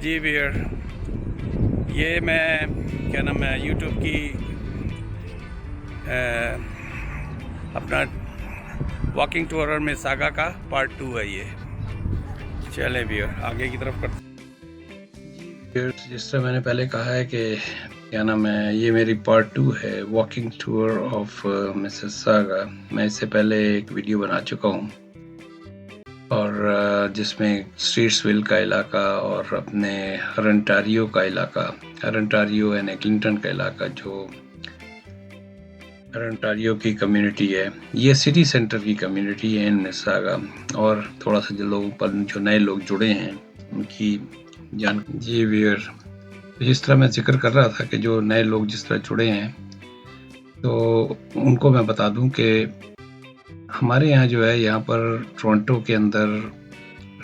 जी वीर, ये मैं क्या नाम है यूट्यूब की अपना वॉकिंग टूर में सागा का पार्ट 2 है ये। चलें वीर आगे की तरफ करते। फिर जिस तरह मैंने पहले कहा है कि क्या नाम है, ये मेरी पार्ट 2 है वॉकिंग टूर ऑफ मिसिसागा। मैं इससे पहले एक वीडियो बना चुका हूँ और जिसमें स्ट्रीट्सविल का इलाका और अपने हरंटारियो का इलाका, हरंटारियो एंड क्लिंटन का इलाका, जो हरंटारियो की कम्युनिटी है, ये सिटी सेंटर की कम्युनिटी है इन मिसिसागा। और थोड़ा सा जो लोग पर जो नए लोग जुड़े हैं उनकी जान जी वीर, जिस तरह मैं जिक्र कर रहा था कि जो नए लोग जिस तरह जुड़े हैं तो उनको मैं बता दूं कि हमारे यहाँ जो है, यहाँ पर टोरंटो के अंदर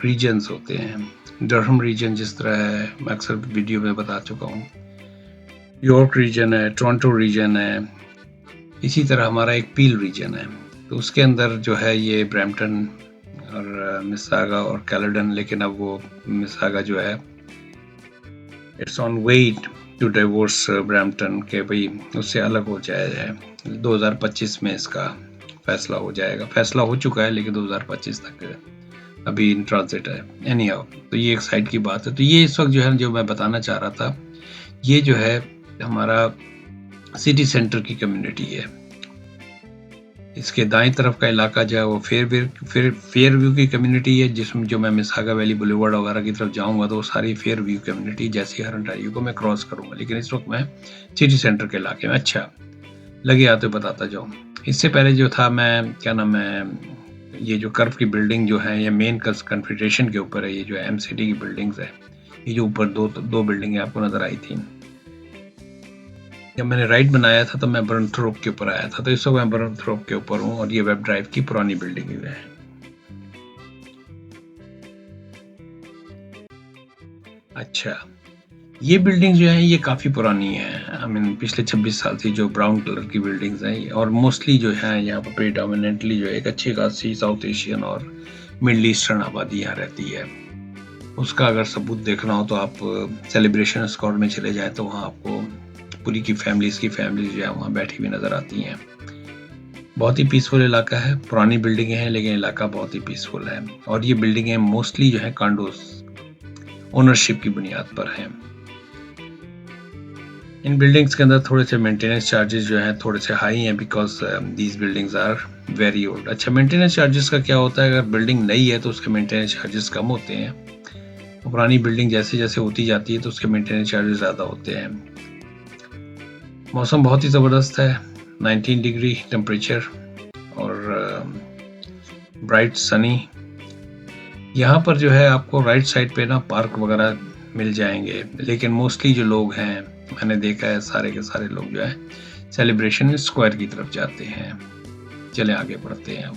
रीजन्स होते हैं। डरहम रीजन जिस तरह है, मैं अक्सर वीडियो में बता चुका हूँ। यॉर्क रीजन है, टोरंटो रीजन है, इसी तरह हमारा एक पील रीजन है। तो उसके अंदर जो है ये ब्रैम्पटन और मिसिसागा और कैलेडन, लेकिन अब वो मिसिसागा जो है it's on way to divorce Brampton के भाई उससे अलग हो जाया है। 2025 में इसका फैसला हो जाएगा। फैसला हो चुका है लेकिन 2025 तक अभी इन ट्रांजिट है। एनी हाउ, तो ये एक साइड की बात है। तो ये इस वक्त जो है, जो मैं बताना चाह रहा था, ये जो है हमारा सिटी सेंटर की कम्युनिटी है। इसके दाएं तरफ का इलाका जो है वो फेयरव्यू की कम्युनिटी है, जिसमें जो मैं मिसिसागा वैली बुलेवार्ड वगैरह की तरफ जाऊंगा तो वो सारी फेयरव्यू कम्युनिटी, जैसे हरंटारियो को मैं क्रॉस करूंगा। लेकिन इस वक्त मैं सिटी सेंटर के इलाके में, अच्छा लगे आते बताता जाऊँ। इससे पहले जो था, मैं क्या नाम है, ये जो कर्व की बिल्डिंग जो है, ये मेन कन्फेडरेशन के ऊपर है। ये जो एम सिटी की बिल्डिंग्स है, ये जो ऊपर दो बिल्डिंगें आपको नजर आई थी। जब मैंने राइट बनाया था तो मैं बर्नथ्रोप के ऊपर आया था, तो इस वक्त मैं बर्नथ्रोप के ऊपर हूँ और ये वेब ड्राइव की पुरानी बिल्डिंग है। अच्छा, ये बिल्डिंग जो है ये काफ़ी पुरानी है। आई मीन पिछले 26 साल से जो ब्राउन कलर की बिल्डिंग्स हैं, और मोस्टली जो है यहाँ पर प्रीडोमिनेंटली जो एक अच्छी खासी साउथ एशियन और मिडल ईस्टर्न आबादी यहाँ रहती है। उसका अगर सबूत देखना हो तो आप सेलिब्रेशन स्क्वाड में चले जाएं तो वहाँ आपको पूरी की फैमिलीज जो है वहाँ बैठी हुई नजर आती हैं। बहुत ही पीसफुल इलाका है, पुरानी बिल्डिंगें हैं लेकिन इलाका बहुत ही पीसफुल है। और ये बिल्डिंगें मोस्टली जो है कांडोस ओनरशिप की बुनियाद पर हैं। इन बिल्डिंग्स के अंदर थोड़े से मेंटेनेंस चार्जेस जो हैं थोड़े से हाई हैं, because these buildings are very old. अच्छा, मेंटेनेंस चार्जेस का क्या होता है? अगर बिल्डिंग नई है तो उसके मेंटेनेंस चार्जेस कम होते हैं। पुरानी बिल्डिंग जैसे जैसे होती जाती है तो उसके मेंटेनेंस चार्जेस ज़्यादा होते हैं। मौसम बहुत ही ज़बरदस्त है, 19 डिग्री टेम्परेचर और ब्राइट सनी। यहाँ पर जो है आपको राइट साइड पे ना पार्क वगैरह मिल जाएंगे, लेकिन मोस्टली जो लोग हैं, मैंने देखा है सारे के सारे लोग जो है सेलिब्रेशन स्क्वायर की तरफ जाते हैं। चले आगे बढ़ते हैं।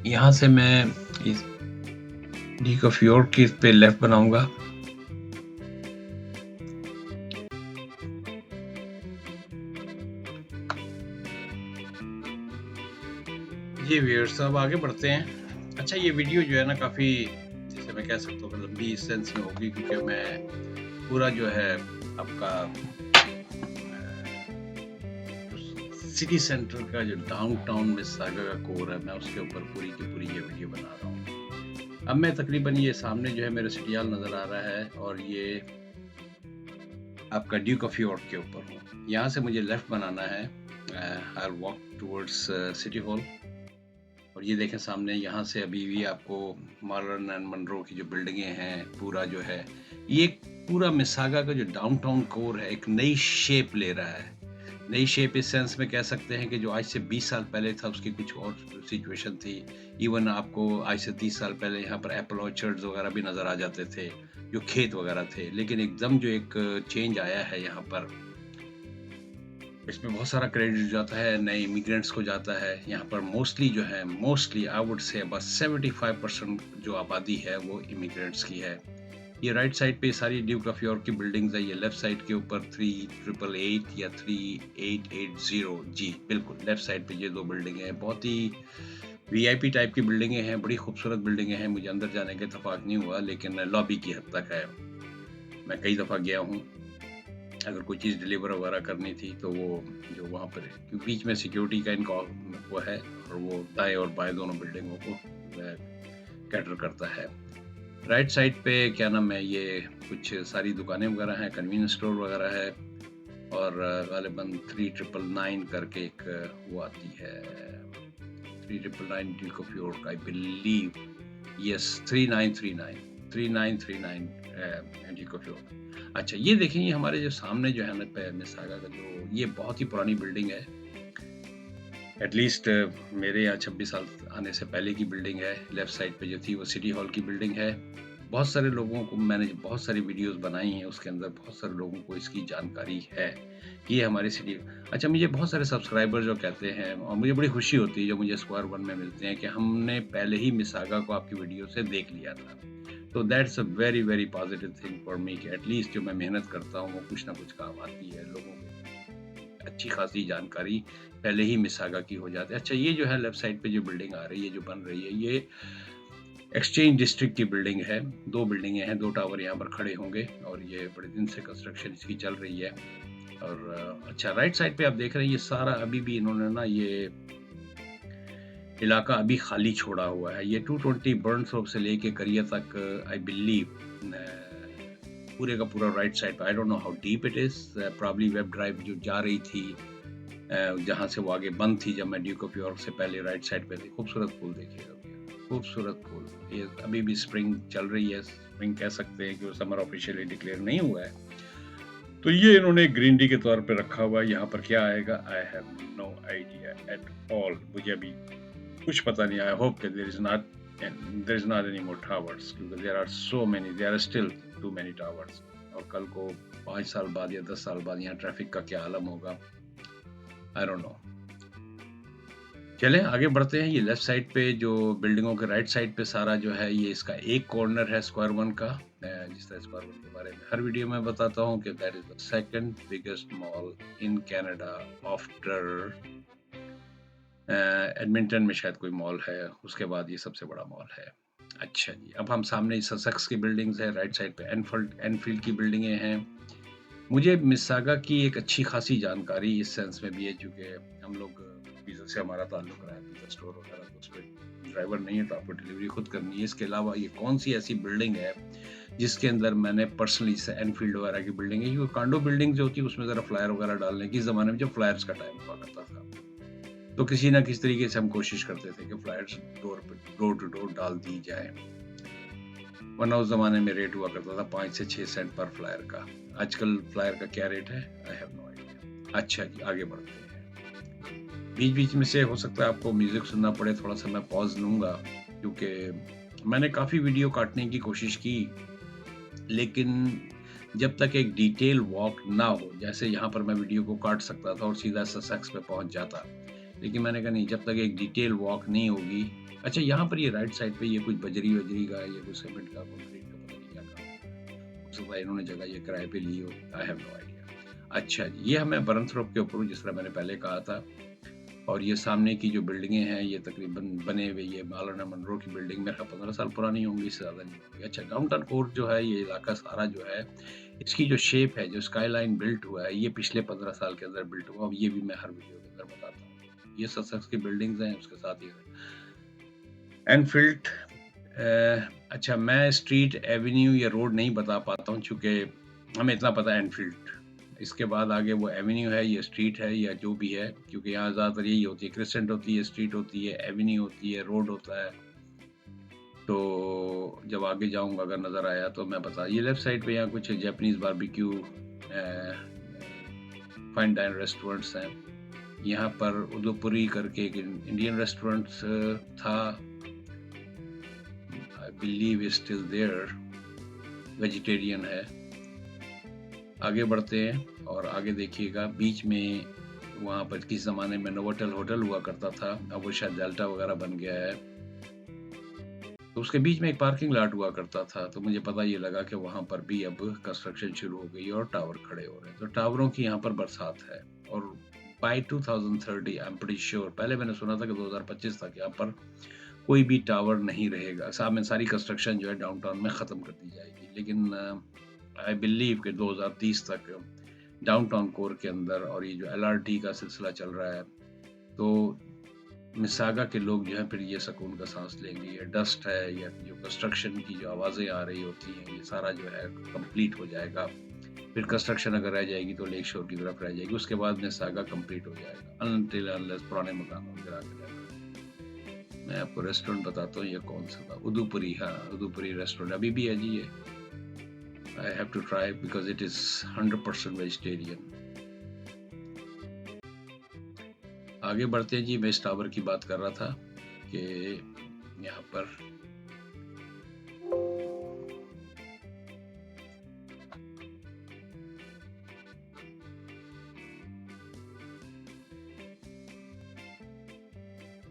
यहाँ से मैं इस ड्यूक ऑफ यॉर्क की पे लेफ्ट बनाऊंगा। जी व्यूअर्स, अब आगे बढ़ते हैं। अच्छा, ये वीडियो जो है ना काफ़ी, जैसे मैं कह सकता हूँ, लंबी सेंस में होगी, क्योंकि मैं पूरा जो है आपका सिटी सेंटर का जो डाउनटाउन मिसिसागा का कोर है, मैं उसके ऊपर पूरी की पूरी ये वीडियो बना रहा हूँ। अब मैं तकरीबन ये सामने जो है मेरे सिटी हॉल नज़र आ रहा है और ये आपका ड्यूक ऑफ यॉर्क के ऊपर हूँ। यहाँ से मुझे लेफ्ट बनाना है। I walk towards city hall. और ये देखें सामने, यहाँ से अभी भी आपको मार्लन एंड मनरो की जो बिल्डिंगें हैं, पूरा जो है ये पूरा मिसिसागा का जो डाउनटाउन कोर है एक नई शेप ले रहा है। नई शेप इस सेंस में कह सकते हैं कि जो आज से 20 साल पहले था उसकी कुछ और सिचुएशन थी। इवन आपको आज से 30 साल पहले यहाँ पर एप्पल ऑर्चर्ड्स वगैरह भी नज़र आ जाते थे, जो खेत वगैरह थे। लेकिन एकदम जो एक चेंज आया है यहाँ पर, इसमें बहुत सारा क्रेडिट जाता है नए इमिग्रेंट्स को जाता है। यहाँ पर मोस्टली आई वुड से बस 75% जो आबादी है वो इमिग्रेंट्स की है। ये राइट साइड पे सारी ड्यूक ऑफ यॉर्क की बिल्डिंग्स है। ये लेफ्ट साइड के ऊपर 3888 या 3880, जी बिल्कुल लेफ्ट साइड पे ये दो बिल्डिंग है। बहुत ही वीआईपी टाइप की बिल्डिंगें हैं, बड़ी खूबसूरत बिल्डिंगें हैं, मुझे अंदर जाने का इत्तेफ़ाक नहीं हुआ, लेकिन लॉबी की हद तक है। मैं कई दफ़ा गया हूँ, अगर कोई चीज़ डिलीवर वगैरह करनी थी, तो वो जो वहाँ पर क्योंकि बीच में सिक्योरिटी का इनका वो है और वो दाएँ और बाएँ दोनों बिल्डिंगों को कैटर करता है। राइट साइड पे क्या नाम है, ये कुछ सारी दुकानें वगैरह हैं, कन्वीनियंस स्टोर वगैरह है और ग़ालिबन 3999 करके एक वो आती है, 3999 Duke of York I believe, yes 3939 3939 Duke of York. अच्छा ये देखें, ये हमारे जो सामने जो है ना मिसागा का जो ये बहुत ही पुरानी बिल्डिंग है, एटलीस्ट मेरे यहाँ 26 साल आने से पहले की बिल्डिंग है। लेफ्ट साइड पे जो थी वो सिटी हॉल की बिल्डिंग है। बहुत सारे लोगों को मैंने बहुत सारी वीडियोस बनाई हैं, उसके अंदर बहुत सारे लोगों को इसकी जानकारी है कि ये हमारी सिटी। अच्छा, मुझे बहुत सारे सब्सक्राइबर जो कहते हैं और मुझे बड़ी खुशी होती है जो मुझे स्क्वायर वन में मिलते हैं कि हमने पहले ही मिसागा को आपकी वीडियो से देख लिया था। तो that's a very very positive thing for me कि एटलीस्ट जो मैं मेहनत करता हूँ वो कुछ ना कुछ काम आती है लोगों को, अच्छी खासी जानकारी पहले ही मिसागा की हो जाती है। अच्छा ये जो है लेफ्ट साइड पे जो बिल्डिंग आ रही है, जो बन रही है, ये एक्सचेंज डिस्ट्रिक्ट की बिल्डिंग है। 2 बिल्डिंगें हैं, 2 टावर यहाँ पर खड़े होंगे और ये बड़े दिन से कंस्ट्रक्शन इसकी चल रही है। और अच्छा राइट साइड पे आप देख रहे हैं ये सारा अभी भी इन्होंने ना ये इलाका अभी खाली छोड़ा हुआ है। ये 220 बर्न्स रोड से लेके करिया तक आई बिलीव पूरे का पूरा राइट साइड पे, I don't know how deep it is, probably web drive जो जा रही थी जहाँ से वो आगे बंद थी जब मैं ड्यूक ऑफ यॉर्क से पहले राइट साइड पे थी। खूबसूरत फूल देखिएगा भैया, खूबसूरत फूल। ये अभी भी स्प्रिंग चल रही है, स्प्रिंग कह सकते हैं कि वो समर ऑफिशियली डिक्लेयर नहीं हुआ है। तो ये इन्होंने ग्रीनरी के तौर पे रखा हुआ है। यहाँ पर क्या आएगा, I have no idea at all, मुझे अभी कुछ पता नहीं। I hope that there is not any more towers क्योंकि there are so many, there are still too many towers। और कल को 5 साल बाद या 10 साल बाद यहाँ ट्रैफिक का क्या आलम होगा, आई डोंट नो। चलें आगे बढ़ते हैं। ये लेफ्ट साइड पे जो बिल्डिंगों के राइट साइड पे सारा जो है ये इसका एक कॉर्नर है स्क्वायर वन का। जिस तरह स्क्वायर वन के बारे में हर वीडियो में बताता हूँ कि that is the second biggest mall in Canada after Edmonton में शायद कोई मॉल है, उसके बाद ये सबसे बड़ा मॉल है। अच्छा जी, अब हम सामने ससेक्स की बिल्डिंग्स है, राइट साइड पे एनफील्ड की बिल्डिंगें हैं। मुझे मिसागा की एक अच्छी खासी जानकारी इस सेंस में भी है क्योंकि हम लोग पिज़्ज़ा से हमारा ताल्लुक रहा है, पिज़्ज़ा स्टोर वगैरह, तो उसमें ड्राइवर नहीं है तो आपको डिलीवरी खुद करनी है। इसके अलावा ये कौन सी ऐसी बिल्डिंग है जिसके अंदर मैंने पर्सनली से एनफील्ड वगैरह की बिल्डिंग है, क्योंकि कांडो बिल्डिंग जो होती है उसमें ज़रा फ्लायर वगैरह डालने की, इस ज़माने में जब फ्लायर्स का टाइम हुआ करता था तो किसी ना किसी तरीके से हम कोशिश करते थे कि फ्लायर्स डोर टू डोर डाल दी जाए, वरना उस जमाने में रेट हुआ करता था 5 से 6 सेंट पर फ्लायर का। आजकल फ्लायर का क्या रेट है, आई हैव नो आइडिया। अच्छा जी, आगे बढ़ते हैं। बीच बीच में से हो सकता है आपको म्यूजिक सुनना पड़े, थोड़ा सा मैं पॉज लूंगा क्योंकि मैंने काफी वीडियो काटने की कोशिश की, लेकिन जब तक एक डिटेल वॉक ना हो, जैसे यहाँ पर मैं वीडियो को काट सकता था और सीधा ससेक्स पे पहुंच जाता, लेकिन मैंने कहा नहीं, जब तक एक डिटेल वॉक नहीं होगी। अच्छा यहाँ पर ये राइट साइड पे ये कुछ बजरी वजरी का, ये कुछ सीमेंट का, कंक्रीट का, पता नहीं क्या काम, हो सकता है इन्होंने जगह ये किराए पे ली हो, आई हैव नो आइडिया। अच्छा जी, ये हमें बर्नथ्रोप के ऊपर हूँ जिस तरह मैंने पहले कहा था, और ये सामने की जो बिल्डिंगें हैं ये तकरीबन बने हुए, ये मौलाना मनरो की बिल्डिंग मेरे 15 साल पुरानी होंगी, इससे ज़्यादा नहीं होंगी। अच्छा, डाउनटाउन कोर जो है, ये इलाका सारा जो है, इसकी जो शेप है, जो स्काईलाइन बिल्ट हुआ है, ये पिछले 15 साल के अंदर बिल्ट हुआ। अब ये भी मैं हर वीडियो के अंदर बताता हूँ। ये ससेक्स की बिल्डिंग्स हैं, उसके साथ ही एनफील्ड। अच्छा, मैं स्ट्रीट, एवेन्यू या रोड नहीं बता पाता हूँ क्योंकि हमें इतना पता है एनफील्ड, इसके बाद आगे वो एवेन्यू है, ये स्ट्रीट है या जो भी है, क्योंकि यहाँ ज़्यादातर यही होती है, क्रिसेंट होती है, स्ट्रीट होती है, एवेन्यू होती है, रोड होता है। तो जब आगे जाऊँगा अगर नज़र आया तो मैं बता। ये लेफ्ट साइड पे यहाँ कुछ Japanese barbecue fine dine restaurants हैं। यहाँ पर उदयपुरी करके एक इंडियन रेस्टोरेंट था, I believe is still there, vegetarian है। आगे बढ़ते हैं और आगे देखिएगा, बीच में वहाँ पर किस ज़माने में नोवोटेल होटल हुआ करता था, अब वो शायद डेल्टा वगैरह बन गया है। तो उसके बीच में एक पार्किंग लॉट हुआ करता था, तो मुझे पता ये लगा कि वहाँ पर भी अब कंस्ट्रक्शन शुरू हो गई और टावर खड़े हो रहे हैं। तो टावरों की यहाँ पर बरसात है और by 2030 I am pretty sure, पहले मैंने सुना था कि 2025 तक यहाँ पर कोई भी टावर नहीं रहेगा। सामने सारी कंस्ट्रक्शन जो है डाउनटाउन में ख़त्म कर दी जाएगी। लेकिन आई बिलीव कि 2030 तक डाउनटाउन कोर के अंदर, और ये जो एलआरटी का सिलसिला चल रहा है, तो मिसागा के लोग जो है फिर ये सुकून का सांस लेंगे। ये डस्ट है या जो कंस्ट्रक्शन की जो आवाज़ें आ रही होती हैं, ये सारा जो है कंप्लीट हो जाएगा। फिर कंस्ट्रक्शन अगर रह जाएगी तो लेक शोर की तरफ रह जाएगी, उसके बाद मिसागा कंप्लीट हो जाएगा अनटिल अनलेस पुराने मकानों में गिरा के जाएगा। मैं आपको रेस्टोरेंट बताता हूँ, ये कौन सा था, उदूपुरी। हाँ, उदूपुरी रेस्टोरेंट अभी भी है जी ये। I have to try because it is 100% vegetarian. आगे बढ़ते हैं जी। मैं इस टावर की बात कर रहा था कि यहाँ पर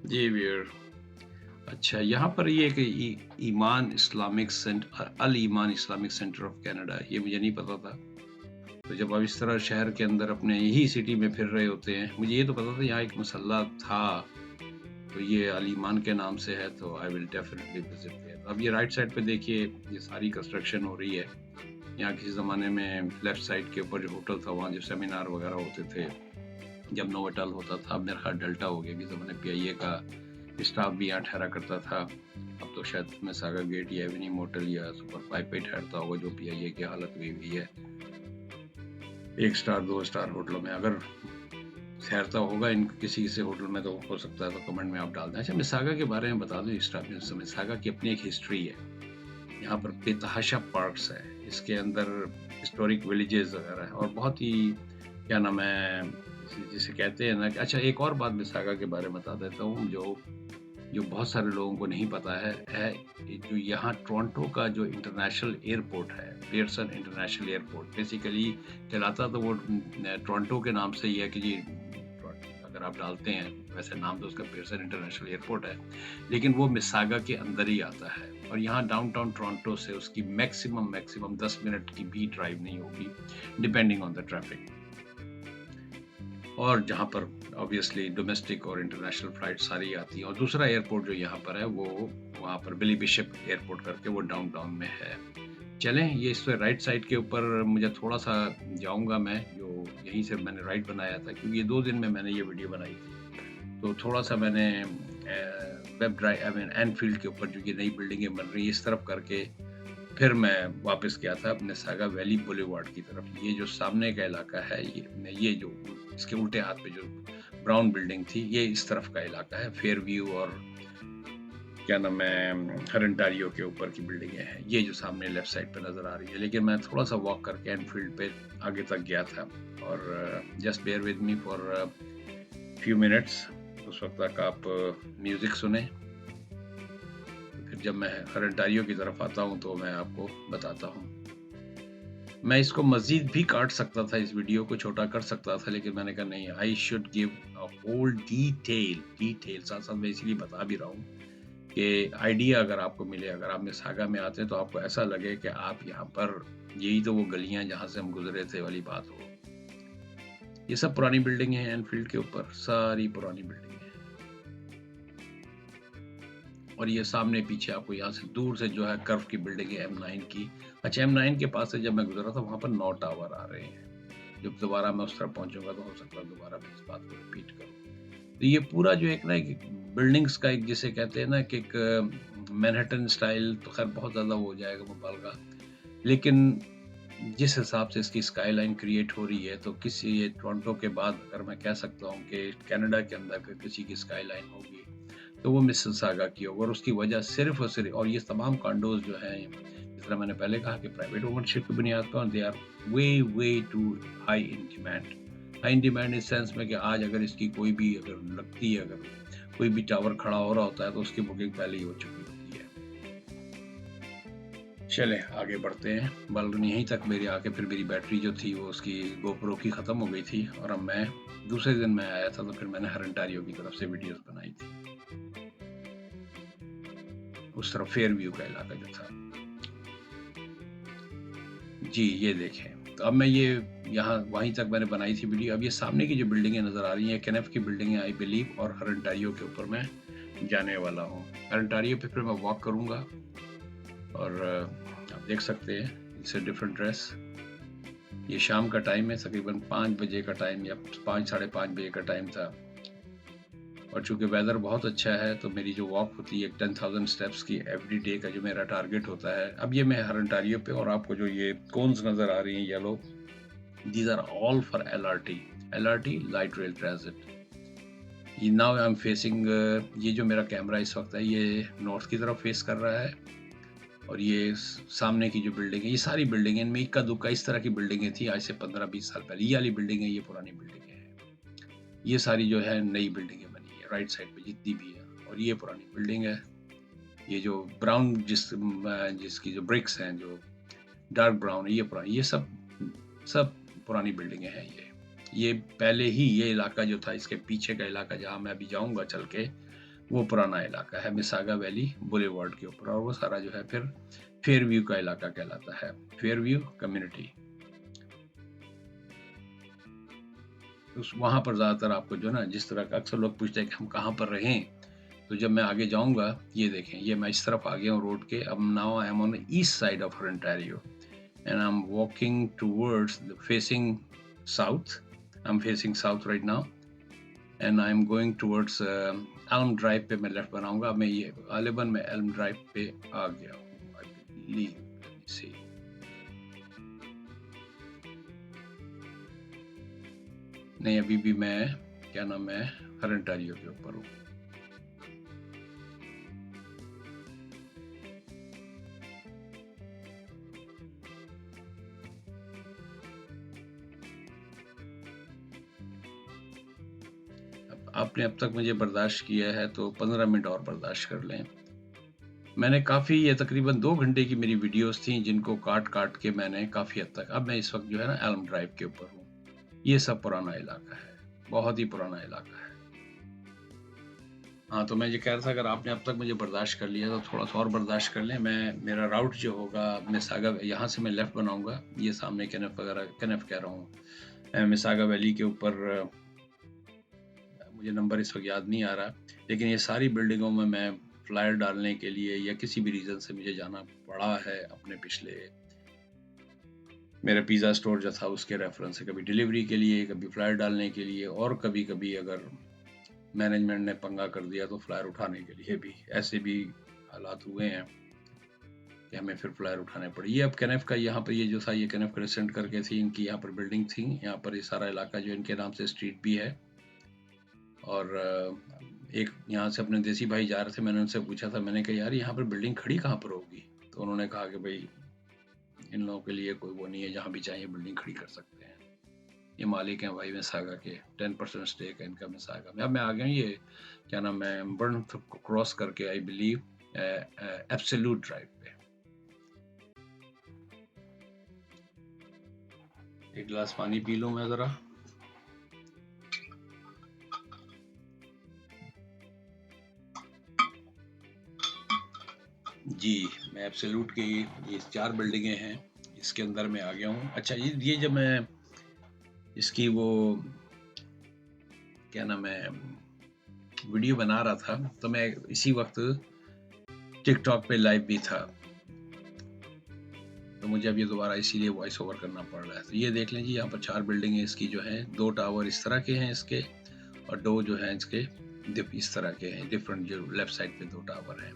जी व्यूअर, अच्छा, यहाँ पर ये कि Iman Islamic Centre, Al Iman Islamic Centre of Canada, ये मुझे नहीं पता था। तो जब आप इस तरह शहर के अंदर अपने यही सिटी में फिर रहे होते हैं, मुझे ये तो पता था यहाँ एक मसल्ला था, तो ये अल ईमान के नाम से है, तो I will definitely visit there. अब ये राइट साइड पे देखिए, ये सारी कंस्ट्रक्शन हो रही है। यहाँ किसी ज़माने में लेफ्ट साइड के ऊपर जो होटल था, वहाँ जो सेमिनार वगैरह होते थे, जब नोवाटेल होता था, अब मेरा ख्याल डेल्टा हो गया, किसी ज़माने पीआईए का स्टाफ भी यहाँ ठहरा करता था। अब तो शायद मिसागा गेट या एवेन्यू मोटल या सुपर 5 पे ठहरता होगा, जो पीआईए की हालत हुई हुई है। 1 स्टार 2 स्टार होटलों में अगर ठहरता होगा इन किसी से होटल में, तो हो सकता है तो कमेंट में आप डाल दें। अच्छा, मिसागा के बारे में बता दूं, मिसागा की अपनी एक हिस्ट्री है। यहाँ पर बेतहाशा पार्क्स है, इसके अंदर हिस्टोरिक विलेजेस वगैरह है, और बहुत ही क्या नाम है जिसे कहते हैं ना। अच्छा, एक और बात मिसागा के बारे में बता देता हूँ, जो बहुत सारे लोगों को नहीं पता है जो यहाँ टोरंटो का जो इंटरनेशनल एयरपोर्ट है, पियर्सन इंटरनेशनल एयरपोर्ट, बेसिकली कहलाता तो वो टोरंटो के नाम से ही है कि जी, अगर आप डालते हैं वैसे नाम तो उसका पियर्सन इंटरनेशनल एयरपोर्ट है, लेकिन वो मिसागा के अंदर ही आता है। और यहाँ डाउनटाउन टोरंटो से उसकी मैक्सिमम 10 मिनट की भी ड्राइव नहीं होगी, डिपेंडिंग ऑन द ट्रैफिक। और जहाँ पर ऑब्वियसली डोमेस्टिक और इंटरनेशनल फ्लाइट सारी आती हैं। और दूसरा एयरपोर्ट जो यहाँ पर है, वो वहाँ पर बिली बिशप एयरपोर्ट करके, वो डाउनटाउन में है। चलें, ये इस राइट साइड के ऊपर मुझे थोड़ा सा जाऊँगा मैं, जो यहीं से मैंने राइट बनाया था, क्योंकि ये 2 दिन में मैंने ये वीडियो बनाई थी, तो थोड़ा सा मैंने web drive, I mean Enfield के ऊपर जो ये नई बिल्डिंगें बन रही है, इस तरफ करके फिर मैं वापस गया था अपने सागा वैली बुलेवार्ड की तरफ। ये जो सामने का इलाका है, ये जो इसके उल्टे हाथ पे जो ब्राउन बिल्डिंग थी, ये इस तरफ का इलाका है। फेयर व्यू और क्या नाम है, हरंटारियो के ऊपर की बिल्डिंगें हैं, ये जो सामने लेफ्ट साइड पे नजर आ रही है। लेकिन मैं थोड़ा सा वॉक करके एनफील्ड पे आगे तक गया था, और just bear with me for few minutes. उस वक्त तक आप म्यूजिक सुने, फिर जब मैं हरंटारियो की तरफ आता हूँ तो मैं आपको बताता हूँ। मैं इसको मजीद भी काट सकता था, इस वीडियो को छोटा कर सकता था, लेकिन मैंने कहा नहीं, I should give a whole detail. साथ साथ मैं इसलिए बता भी रहा हूँ कि आइडिया अगर आपको मिले, अगर आप मिसागा में आते हैं तो आपको ऐसा लगे कि आप यहाँ पर, यही तो वो गलियां जहाँ से हम गुजरे थे वाली बात हो। ये सब पुरानी बिल्डिंग है, एनफील्ड के ऊपर सारी पुरानी बिल्डिंग है। और ये सामने पीछे आपको यहाँ से दूर से जो है कर्व की बिल्डिंग है M9 की। अच्छा, M9 के पास से जब मैं गुजरा था, वहाँ पर 9 टावर आ रहे हैं। जब दोबारा मैं उस तरफ पहुंचूंगा तो हो सकता है दोबारा मैं इस बात को रिपीट करूँ। तो ये पूरा जो एक ना, एक बिल्डिंग्स का एक, जिसे कहते हैं ना कि एक मैनहट्टन स्टाइल, तो खैर बहुत ज़्यादा हो जाएगा मुबालगा, लेकिन जिस हिसाब से इसकी स्काई लाइन क्रिएट हो रही है, तो किसी ये टोरंटो के बाद अगर मैं कह सकता हूँ कि कनाडा के अंदर किसी की स्काई लाइन होगी तो वो मिसिसागा की होगी। और उसकी वजह सिर्फ और सिर्फ, और ये तमाम कॉन्डोज जो हैं, जिस तरह मैंने पहले कहा कि प्राइवेट ओनरशिप की बुनियाद पर, they are way too high in demand इस सेंस में कि आज अगर इसकी कोई भी अगर लगती है, अगर कोई भी टावर खड़ा हो रहा होता है, तो उसकी बुकिंग पहले ही हो चुकी होती है। चले आगे बढ़ते हैं। बल्कि यहीं तक मेरी आके फिर मेरी बैटरी जो थी वो उसकी गोप्रो की ख़त्म हो गई थी, और अब मैं दूसरे दिन मैं आया था, तो फिर मैंने हरंटारियो की तरफ से वीडियोस बनाई थी, उस तरफ फेयर व्यू का इलाका जो था। जी ये देखें, तो अब मैं ये यहाँ वहीं तक मैंने बनाई थी वीडियो। अब ये सामने की जो बिल्डिंगें नज़र आ रही हैं, केनेफ की बिल्डिंग है आई बिलीव, और हरंटारियो के ऊपर मैं जाने वाला हूँ। हरंटारियो पे फिर मैं वॉक करूँगा और आप देख सकते हैं इट्स अ डिफरेंट ड्रेस। ये शाम का टाइम है, तकरीबन 5 बजे का टाइम या 5 साढ़े 5 बजे का टाइम था, और चूंकि वेदर बहुत अच्छा है तो मेरी जो वॉक होती है 10,000 स्टेप्स की एवरी डे का जो मेरा टारगेट होता है। अब ये मैं हरंटारियो पे, और आपको जो ये कोन्स नज़र आ रही हैं yellow, these are all for LRT light rail transit. Now I am facing, ये जो मेरा कैमरा इस वक्त है ये नॉर्थ की तरफ फेस कर रहा है, और ये सामने की जो बिल्डिंग है, ये सारी बिल्डिंग इनमें इक्का दुक्का इस तरह की बिल्डिंगें थी आज से 15-20 साल पहले। ये वाली बिल्डिंग है, ये पुरानी बिल्डिंग है, ये सारी जो है नई बिल्डिंगें बनी है राइट साइड पे जितनी भी है, और ये पुरानी बिल्डिंग है। ये जो ब्राउन जिसकी जो ब्रिक्स हैं जो डार्क ब्राउन, ये पुरानी, ये सब पुरानी बिल्डिंगें हैं। ये पहले ही ये इलाका जो था, इसके पीछे का इलाका जहाँ मैं अभी जाऊंगा चल के, वो पुराना इलाका है मिसागा वैली बुलेवार्ड के ऊपर, और वो सारा जो है फिर फेयरव्यू का इलाका कहलाता है, फेयरव्यू कम्युनिटी। वहां पर ज्यादातर आपको जो ना, जिस तरह का अक्सर लोग पूछते हैं कि हम कहाँ पर रहें, तो जब मैं आगे जाऊंगा, ये देखें, ये मैं इस तरफ आ गया हूँ रोड के। अब now I am on the east side of Hurontario and I'm walking towards facing south. I'm facing south right now and I'm going towards Elm Drive पे मैं लेफ्ट बनाऊंगा। अब मैं ये गालिबन मैं Elm Drive पे आ गया हूँ, I believe, let me see. नहीं, अभी भी मैं क्या नाम है हरंटारियो के ऊपर हूँ। आपने अब तक मुझे बर्दाश्त किया है तो 15 मिनट और बर्दाश्त कर लें। मैंने काफ़ी, ये तकरीबन 2 घंटे की मेरी वीडियोस थी जिनको काट के मैंने काफ़ी हद तक, अब मैं इस वक्त जो है ना एल्म ड्राइव के ऊपर हूँ। ये सब पुराना इलाका है, बहुत ही पुराना इलाका है। हाँ, तो मैं ये कह रहा था, अगर आपने अब तक मुझे बर्दाश्त कर लिया तो थोड़ा सा और बर्दाश्त कर लें। मेरा राउट जो होगा मिसागा, यहाँ से मैं लेफ्ट बनाऊंगा, ये सामने केनेफ कह रहा हूँ, मिसागा वैली के ऊपर। मुझे नंबर इस वक्त याद नहीं आ रहा, लेकिन ये सारी बिल्डिंगों में मैं फ्लायर डालने के लिए या किसी भी रीज़न से मुझे जाना पड़ा है अपने पिछले, मेरा पिज़्ज़ा स्टोर जो था उसके रेफरेंस से, कभी डिलीवरी के लिए, कभी फ्लायर डालने के लिए, और कभी अगर मैनेजमेंट ने पंगा कर दिया तो फ्लायर उठाने के लिए भी, ऐसे भी हालात हुए हैं कि हमें फिर फ्लायर उठाने पड़ी। ये अब केनेफ का, यहाँ पर ये जो था, ये केनेफ क्रेसेंट करके थी, इनकी यहाँ पर बिल्डिंग थी, यहाँ पर ये सारा इलाका जो इनके नाम से स्ट्रीट भी है। और एक यहाँ से अपने देसी भाई जा रहे थे, मैंने उनसे पूछा था, मैंने कहा यार यहाँ पर बिल्डिंग खड़ी कहाँ पर होगी, तो उन्होंने कहा कि भाई इन लोगों के लिए कोई वो नहीं है, जहाँ भी चाहिए बिल्डिंग खड़ी कर सकते हैं। ये मालिक हैं भाई मिसागा के, 10% स्टेक है इनका मिसागा में। अब मैं आ गया, ये क्या नाम है, बर्न को क्रॉस करके आई बिलीव एब्सोल्यूट ड्राइव पे। एक गिलास पानी पी लूं मैं जरा। जी, मैं एब्सोल्यूट की ये 4 बिल्डिंगें हैं, इसके अंदर मैं आ गया हूँ। अच्छा, ये जब मैं इसकी वो क्या नाम है वीडियो बना रहा था, तो मैं इसी वक्त टिकटॉक पे लाइव भी था, तो मुझे अब ये दोबारा इसीलिए वॉइस ओवर करना पड़ रहा है। तो ये देख लें जी, यहाँ पर 4 बिल्डिंगें इसकी जो हैं, 2 टावर इस तरह के हैं इसके, और 2 जो हैं इसके इस तरह के हैं, डिफरेंट, जो लेफ्ट साइड पे 2 टावर हैं।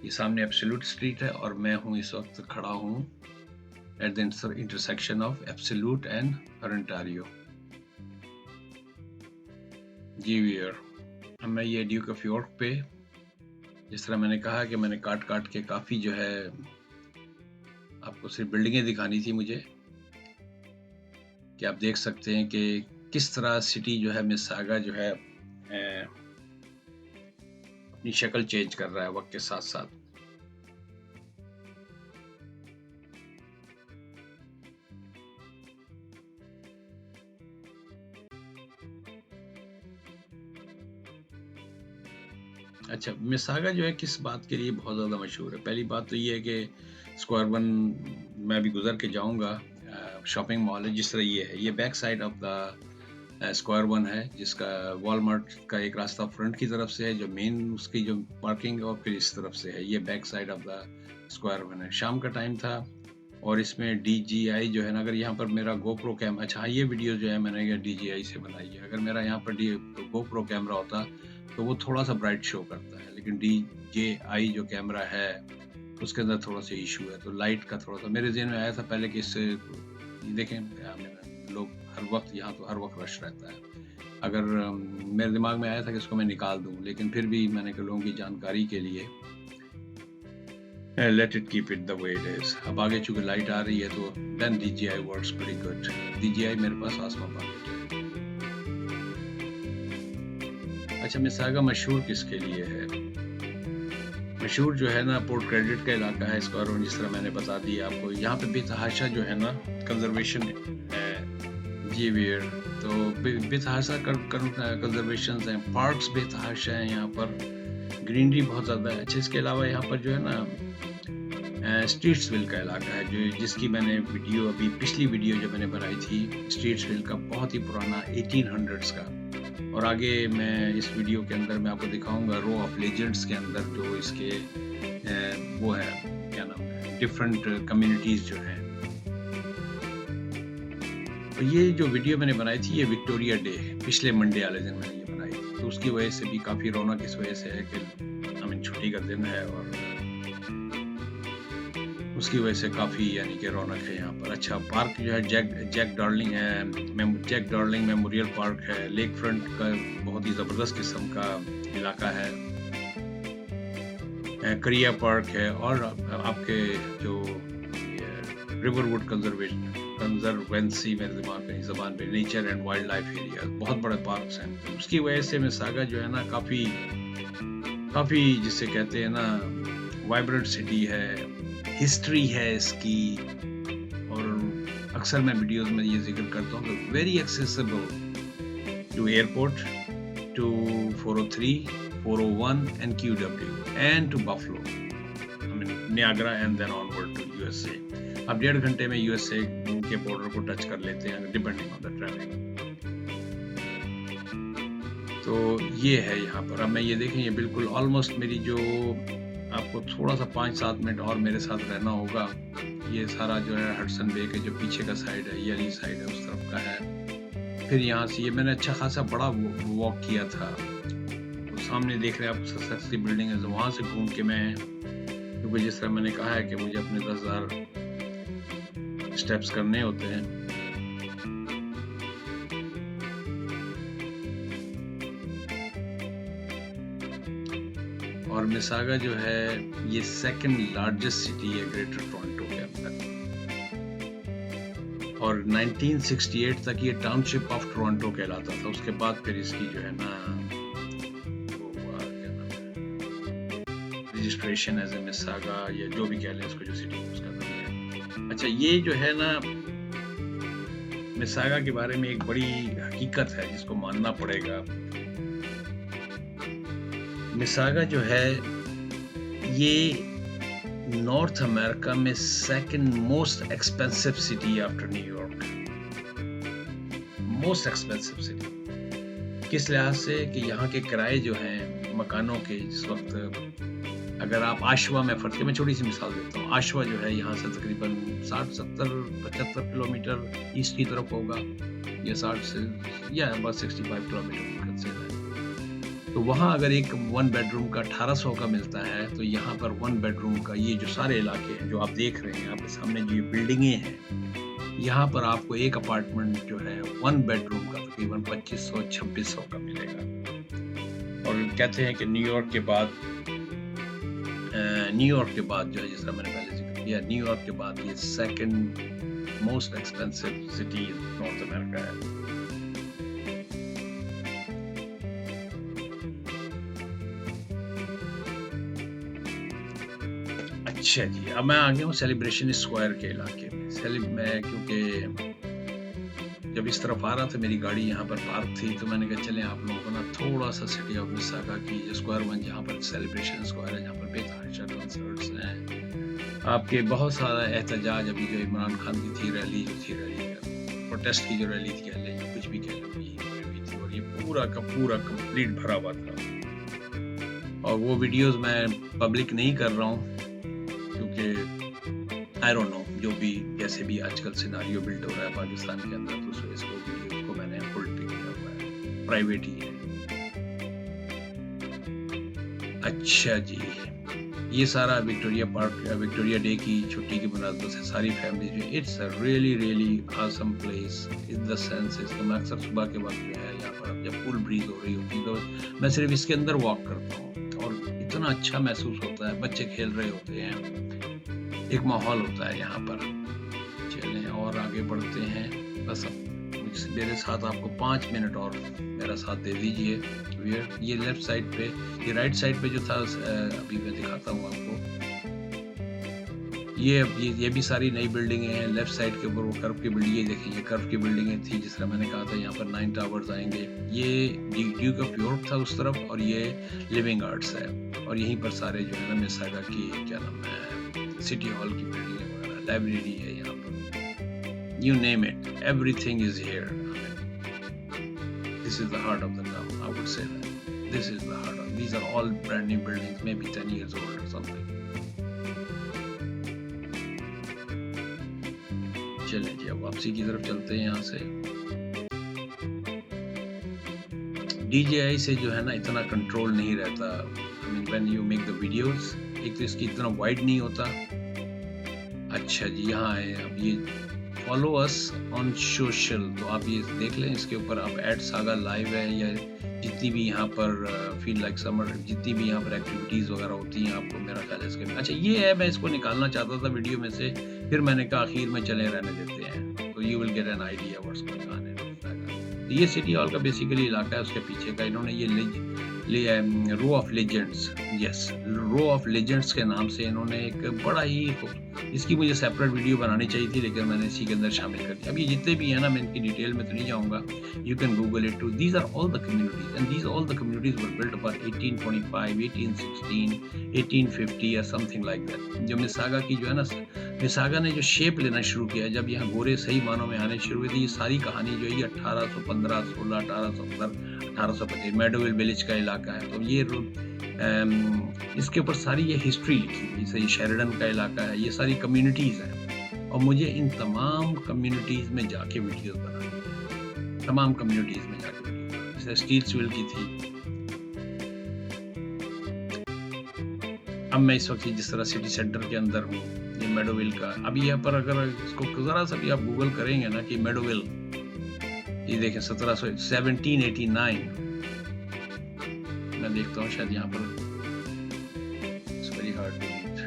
ये सामने एब्सोल्यूट स्ट्रीट है, और मैं हूँ इस वक्त खड़ा हूँ at the intersection of Absolute and Hurontario. जी वियर, मैं ये ड्यूक ऑफ यॉर्क पे, जिस तरह मैंने कहा कि मैंने काट के काफ़ी जो है आपको सिर्फ बिल्डिंगें दिखानी थी मुझे, कि आप देख सकते हैं कि किस तरह सिटी जो है मिसागा जो है अपनी शक्ल चेंज कर रहा है वक्त के साथ साथ। अच्छा, मिसागा जो है किस बात के लिए बहुत ज़्यादा मशहूर है? पहली बात तो ये है कि स्क्वायर वन मैं भी गुजर के जाऊंगा, शॉपिंग मॉल है, जिस तरह ये है, ये back side of the square one है, जिसका वॉलमार्ट का एक रास्ता फ्रंट की तरफ से है, जो मेन उसकी जो पार्किंग है, और फिर इस तरफ से है। ये back side of the square one है। शाम का टाइम था और इसमें DJI जो है ना, अगर यहाँ पर मेरा GoPro कैमरा, अच्छा ये वीडियो जो है मैंने DJI से बनाई है, अगर मेरा यहाँ पर GoPro कैमरा होता तो वो थोड़ा सा ब्राइट शो करता है, लेकिन DJI जो कैमरा है उसके अंदर थोड़ा सा इशू है, तो लाइट का थोड़ा सा मेरे ज़हन में आया था पहले कि इससे देखें, लोग हर वक्त यहाँ तो हर वक्त रश रहता है, अगर मेरे दिमाग में आया था कि इसको मैं निकाल दूं, लेकिन फिर भी मैंने कहा लोगों की जानकारी के लिए let it keep it the way it is. अब आगे चूंकि लाइट आ रही है तो then DJI works pretty good. DJI मेरे पास आसमा पॉकेट है। अच्छा, मिसागा मशहूर किसके लिए है? मशहूर जो है ना, पोर्ट क्रेडिट का इलाका है इसका, और जिस तरह मैंने बता दिया आपको, यहाँ पे बेतहाशा जो है ना कंजर्वेशन है जी वेयर, तो बेतहाशा कंजर्वेशन हैं, पार्क्स बेतहाशा हैं यहाँ पर, ग्रीनरी बहुत ज़्यादा है। अच्छा, इसके अलावा यहाँ पर जो है ना स्ट्रीट्सविल का इलाका है, जो जिसकी मैंने वीडियो अभी पिछली वीडियो जो मैंने बनाई थी स्ट्रीट्सविल का, बहुत ही पुराना 1800s का, और आगे मैं इस वीडियो के अंदर मैं आपको दिखाऊंगा रो ऑफ लेजेंड्स के अंदर जो इसके वो है, क्या नाम है, डिफरेंट कम्युनिटीज़ जो हैं। तो ये जो वीडियो मैंने बनाई थी ये विक्टोरिया डे पिछले मंडे वाले दिन मैंने ये बनाई थी, तो उसकी वजह से भी काफ़ी रौनक इस वजह से है कि छुट्टी का दिन है और उसकी वजह से काफ़ी यानी कि रौनक है यहाँ पर। अच्छा, पार्क जो है जैक डार्लिंग है, जैक डार्लिंग मेमोरियल पार्क है, लेक फ्रंट का बहुत ही ज़बरदस्त किस्म का इलाका है, करिया पार्क है, और आपके जो रिवरवुड कंजर्वेंसी मेरे दिमाग में ज़बान पे, nature and wild life area, बहुत बड़े पार्क्स हैं। तो उसकी वजह से मिसागा जो है ना काफ़ी जिसे कहते हैं ना वाइब्रेंट सिटी है, हिस्ट्री है इसकी, और अक्सर मैं वीडियोस में ये जिक्र करता हूँ कि very accessible to airport, to 403, 401 and QW and to Buffalo, Niagara and then onward to USA। आप 1.5 घंटे में USA के बॉर्डर को टच कर लेते हैं डिपेंडिंग ऑन द ट्रैफिक। तो ये है यहाँ पर। अब मैं ये देखें, ये बिल्कुल ऑलमोस्ट मेरी जो, आपको थोड़ा सा 5-7 मिनट और मेरे साथ रहना होगा। ये सारा जो है हडसन बे के जो पीछे का साइड है, ये वाली साइड है, उस तरफ का है। फिर यहाँ से ये मैंने अच्छा खासा बड़ा वॉक किया था, तो सामने देख रहे हैं आप सस्ती बिल्डिंग है, तो वहाँ से घूम के मैं, क्योंकि जिस तरह मैंने कहा है कि मुझे अपने 10,000 स्टेप्स करने होते हैं, और मिसागा जो है ये सेकंड लार्जेस्ट सिटी है ग्रेटर टोरंटो के अंदर, और 1968 तक ये टाउनशिप ऑफ टोरंटो कहलाता था। उसके बाद फिर इसकी जो है ना रजिस्ट्रेशन एज ए मिसागा या जो भी कह लें इसको, जो सिटी उसका नाम है। अच्छा, ये जो है ना मिसागा के बारे में एक बड़ी हकीकत है जिसको मानना पड़ेगा। मिसागा जो है ये नॉर्थ अमेरिका में second most expensive city after New York, most expensive city. किस लिहाज से कि यहाँ के किराए जो हैं मकानों के, जिस वक्त अगर आप आशवा में फर्क, मैं छोटी सी मिसाल देता हूँ, आशवा जो है यहाँ से तकरीबन 60, 70, 75 किलोमीटर ईस्ट की तरफ होगा, या 60 से या बस 65 किलोमीटर से है। तो वहाँ अगर एक 1 बेडरूम का 1800 का मिलता है, तो यहाँ पर 1 बेडरूम का, ये जो सारे इलाके हैं जो आप देख रहे हैं आपके सामने, जो ये बिल्डिंगें हैं, यहाँ पर आपको एक अपार्टमेंट जो है 1 बेडरूम का तकरीबन 2500-2600 का मिलेगा। और कहते हैं कि न्यूयॉर्क के बाद जो है, जिस तरह मैंने पहले जिक्र किया, न्यूयॉर्क के बाद ये second most expensive city north America है। अच्छा जी, अब मैं आ गया हूँ सेलिब्रेशन स्क्वायर के इलाके में। मैं क्योंकि जब इस तरफ आ रहा था, मेरी गाड़ी यहाँ पर पार्क थी, तो मैंने कहा चलें आप लोगों को ना थोड़ा सा सिटी ऑफ मिसागा की स्क्वायर वन, जहाँ पर सेलिब्रेशन स्क्वायर है, जहाँ पर बेतहाशा कंसर्ट्स हैं, आपके बहुत सारा एहतजाज अभी जो इमरान खान की थी रैली जो थी रैली प्रोटेस्ट की जो रैली थी कह लें कुछ भी कह लें यहीं पर हुई थी और ये पूरा का पूरा कंप्लीट भरा हुआ था और वो वीडियोस मैं पब्लिक नहीं कर रहा हूँ क्योंकि आई डोंट नो जो भी जैसे भी आजकल सिनारियो बिल्ड हो रहा है पाकिस्तान के अंदर तो उस वजह से वो वीडियोस को मैंने होल्ड पे किया हुआ है प्राइवेट ही है। अच्छा जी, ये सारा विक्टोरिया पार्क विक्टोरिया डे की छुट्टी की मुनासबत से सारी फैमिली जो it's a really really awesome place in the sense तो मैं अक्सर सुबह के वक्त जो है यहाँ पर जब कूल ब्रीज हो रही होती है तो मैं सिर्फ इसके अंदर वॉक करता हूँ और इतना अच्छा महसूस होता है बच्चे खेल रहे होते हैं एक माहौल होता है यहाँ पर। चलें और आगे बढ़ते हैं बस अब मेरे साथ आपको 5 मिनट और मेरा साथ दे दीजिए। ये लेफ्ट साइड पे ये राइट साइड पे जो था अभी मैं दिखाता हूँ आपको ये भी सारी नई बिल्डिंगें हैं लेफ्ट साइड के ऊपर वो कर्व की बिल्डिंग ये देखिए ये कर्व की बिल्डिंगें थी जिस तरह मैंने कहा था यहाँ पर 9 टावर्स आएंगे ये ड्यूक ऑफ यॉर्क था उस तरफ और ये लिविंग आर्ट्स है और यहीं पर सारे जो है ना मिसागा की क्या नाम है सिटी हॉल की बिल्डिंग वगैरह लाइब्रेरी है यहाँ पर you name it everything is here. This is the heart of the town. I would say that this is the heart of these are all brand new buildings maybe 10 years old or something. चलें जी अब वापसी की तरफ चलते हैं यहाँ से DJI से जो है ना इतना कंट्रोल नहीं रहता I mean when you make the videos एक तो इसकी इतना वाइड नहीं होता। अच्छा जी यहाँ है अब ये फॉलो अस ऑन सोशल तो आप ये देख लें इसके ऊपर आप एड सागा लाइव है या जितनी भी यहाँ पर फील लाइक समर जितनी भी यहाँ पर एक्टिविटीज वगैरह होती हैं आपको मेरा ख्याल है इसके अच्छा ये है मैं इसको निकालना चाहता था वीडियो में से फिर मैंने कहा आखिर में चले रहने देते हैं तो you will get an idea what's going on in ये सिटी हॉल का बेसिकली इलाका है उसके पीछे का इन्होंने ये row of legends yes row of legends के नाम से इन्होंने एक बड़ा ही इसकी मुझे सेपरेट वीडियो बनानी चाहिए थी लेकिन मैंने इसी के अंदर शामिल कर दिया। अब ये जितने भी हैं ना मैं इनकी डिटेल में तो नहीं जाऊंगा you can Google it too these are all the communities and these all the communities were built about 1825 1816 1850 या समथिंग लाइक दैट। जो मिसागा की जो है ना मिसागा ने जो शेप लेना शुरू किया जब यहाँ गोरे सही मानों में आने शुरू हुए थे ये सारी कहानी जो है ये 1815 16 1870 1825 मेडोविल विलेज का इलाका है तो ये इसके ऊपर सारी ये हिस्ट्री लिखी हुई जैसे ये शेरिडन का इलाका है ये सारी कम्युनिटीज हैं और मुझे इन तमाम कम्युनिटीज में जाके वीडियोस बनानी है तमाम कम्युनिटीज में जाके वीडियो जैसे स्टील्सविल की थी। अब मैं इस वक्त जिस तरह सिटी सेंटर के अंदर हूँ ये मेडोविल का अभी यहाँ पर अगर इसको जरा सा भी आप गूगल करेंगे ना कि मेडोविल ये देखें 1789 मैं देखता हूँ शायद यहाँ पर it's very hard to read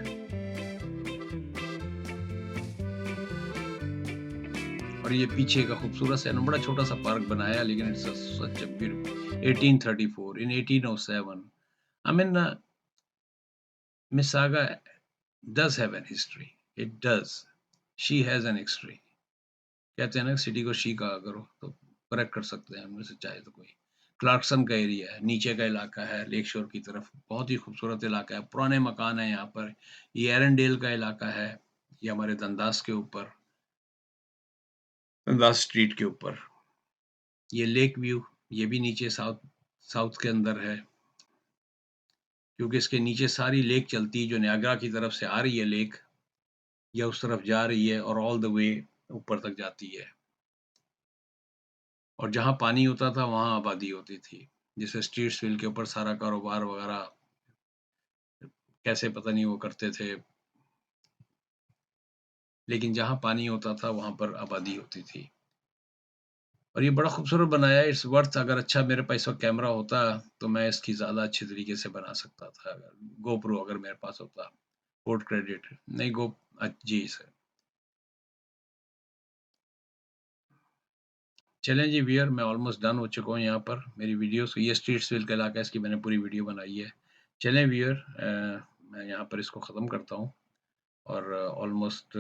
और ये पीछे का खूबसूरत सा बड़ा छोटा सा पार्क बनाया लेकिन it's such a beautiful 1834 in 1807 I mean Mississauga does have an history it does she has an history कहते हैं ना सिटी को शी कहा करो तो करेक्ट कर सकते हैं हम से चाहे तो कोई क्लार्कसन का एरिया है नीचे का इलाका है लेक शोर की तरफ बहुत ही खूबसूरत इलाका है पुराने मकान है यहाँ पर ये एरनडेल का इलाका है ये हमारे दंदास के ऊपर दंदास स्ट्रीट के ऊपर ये लेक व्यू ये भी नीचे साउथ के अंदर है क्योंकि इसके नीचे सारी लेक चलती है जो नियाग्रा की तरफ से आ रही है लेक या उस तरफ जा रही है और ऑल द वे ऊपर तक जाती है और जहाँ पानी होता था वहाँ आबादी होती थी जैसे स्ट्रीट्सविल के ऊपर सारा कारोबार वगैरह कैसे पता नहीं वो करते थे लेकिन जहाँ पानी होता था वहाँ पर आबादी होती थी और ये बड़ा खूबसूरत बनाया है इट्स वर्थ अगर अच्छा मेरे पास इस वक्त कैमरा होता तो मैं इसकी ज़्यादा अच्छे तरीके से बना सकता था अगर गोप्रो अगर मेरे पास होता पोर्ट क्रेडिट नहीं जी सर चलें जी व्यूअर मैं ऑलमोस्ट डन हो चुका हूँ यहाँ पर मेरी वीडियोस ये स्ट्रीट्सविल का इलाका है इसकी मैंने पूरी वीडियो बनाई है। चलें व्यूअर मैं यहाँ पर इसको ख़त्म करता हूँ और ऑलमोस्ट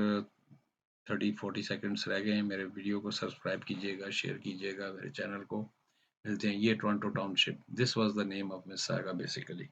30-40 सेकंड्स रह गए हैं मेरे वीडियो को सब्सक्राइब कीजिएगा शेयर कीजिएगा मेरे चैनल को मिलते हैं ये Toronto township this was the name of Mississauga basically.